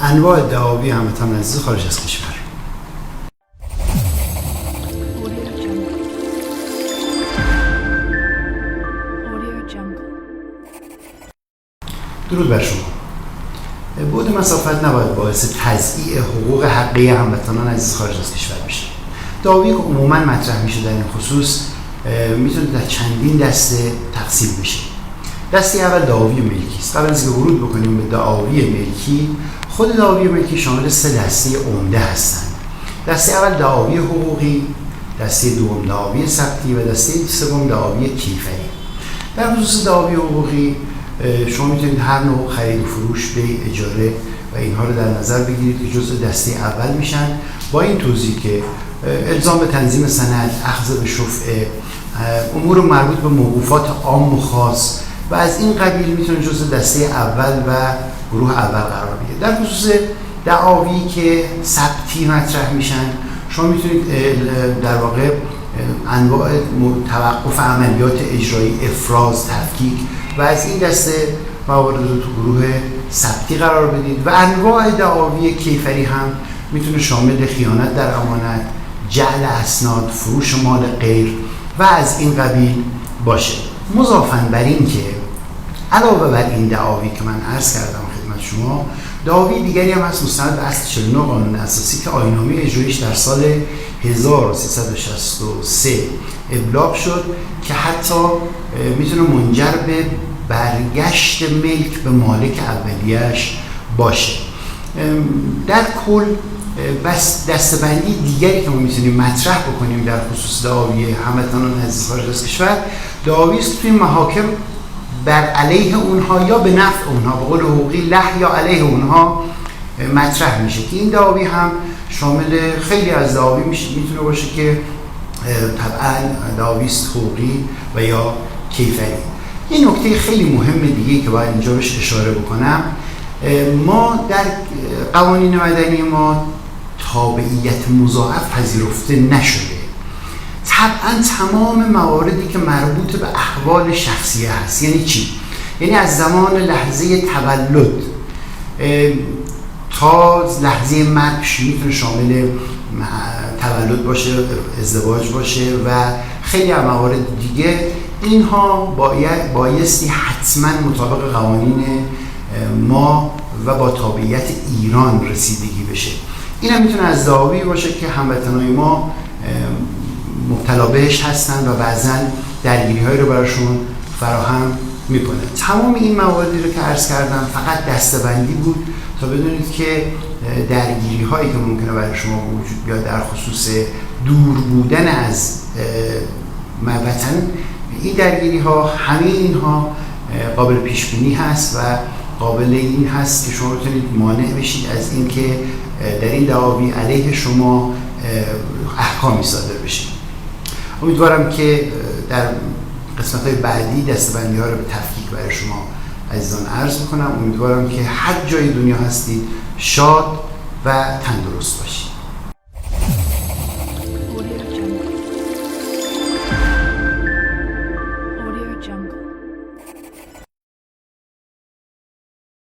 انواع دعاوی هموطنان عزیز خارج از کشور. درود بر شما. بعد مسافت نباید باعث تضییع حقوق حقیقی هموطنان عزیز خارج از کشور بشه. دعاوی که عموما مطرح میشه در این خصوص میتونه در چندین دسته تقسیم بشه. دسته اول دعاوی ملکی است. قبل از اینکه ورود بکنیم به دعاوی ملکی، خود دعاوی ملکی شامل 3 دسته عمده هستند. دسته اول دعاوی حقوقی، دسته دوم دعاوی ثبتی و دسته سوم دعاوی کیفری. در خصوص دعاوی حقوقی شما میتونید هر نوع خرید و فروش، بیع، اجاره و اینها رو در نظر بگیرید که جزء دسته اول میشن، با این توضیح که الزام به تنظیم سند، اخذ به شفعه، امور مربوط به موقوفات عام و خاص و از این قبیل میتونه جزء دسته اول و گروه اول قرار بگیره. در خصوص دعاوی که ثبتی مطرح میشن، شما میتونید در واقع انواع توقف عملیات اجرایی، افراز، تفکیک و از این دسته موارد رو تو گروه ثبتی قرار بدید. و انواع دعاوی کیفری هم میتونه شامل خیانت در امانت، جعل اسناد، فروش مال غیر و از این قبیل باشه. مضافاً بر این که علاوه بر این دعاوی که من عرض کردم خدمت شما، دعاوی دیگری هم هست مستند به اصل 49 قانون اساسی که آیین‌نامه اجراییش در سال 1363 ابلاغ شد که حتی میتونه منجر به برگشت ملک به مالک اولیه‌اش باشه. در کل بس دسته‌بندی دیگری که ما میتونیم مطرح بکنیم در خصوص دعاوی هموطنان عزیز خارج از کشور، دعاوی است توی محاکم بر علیه اونها یا به نفع اونها، به قول حقوقی له یا علیه اونها مطرح میشه که این دعاوی هم شامل خیلی از دعاوی میتونه باشه که طبعا دعاوی است حقوقی و یا کیفری. یه نکته خیلی مهم دیگه که باید اینجا بهش اشاره بکنم، ما در قوانین مدنی ما تابعیت مضاعف پذیرفته نشده. طبعا تمام مواردی که مربوط به احوال شخصیه هست. یعنی چی؟ یعنی از زمان لحظه تولد تا لحظه مرگ میتونه شامل تولد باشه، ازدواج باشه و خیلی از موارد دیگه. اینها بایستی حتما مطابق قوانین ما و با تابعیت ایران رسیدگی بشه. این هم میتونه از دعاوی باشه که هموطنان ما مبتلا بهش هستن و بعضا درگیری‌هایی رو براشون فراهم میکنه. تمام این مواردی رو که عرض کردم فقط دسته‌بندی بود تا بدونید که درگیری‌هایی که ممکنه برای شما وجود بیاد در خصوص دور بودن از وطن، این درگیری‌ها همه اینها قابل پیش بینی هست و قابل این هست که شما بتونید مانع بشید از اینکه در این دعاوی علیه شما احکامی صادر بشه. امیدوارم که در قسمت‌های بعدی دسته‌بندی‌ها رو به تفکیک برای شما عزیزان عرض می‌کنم. امیدوارم که هر جای دنیا هستید شاد و تندرست باشید.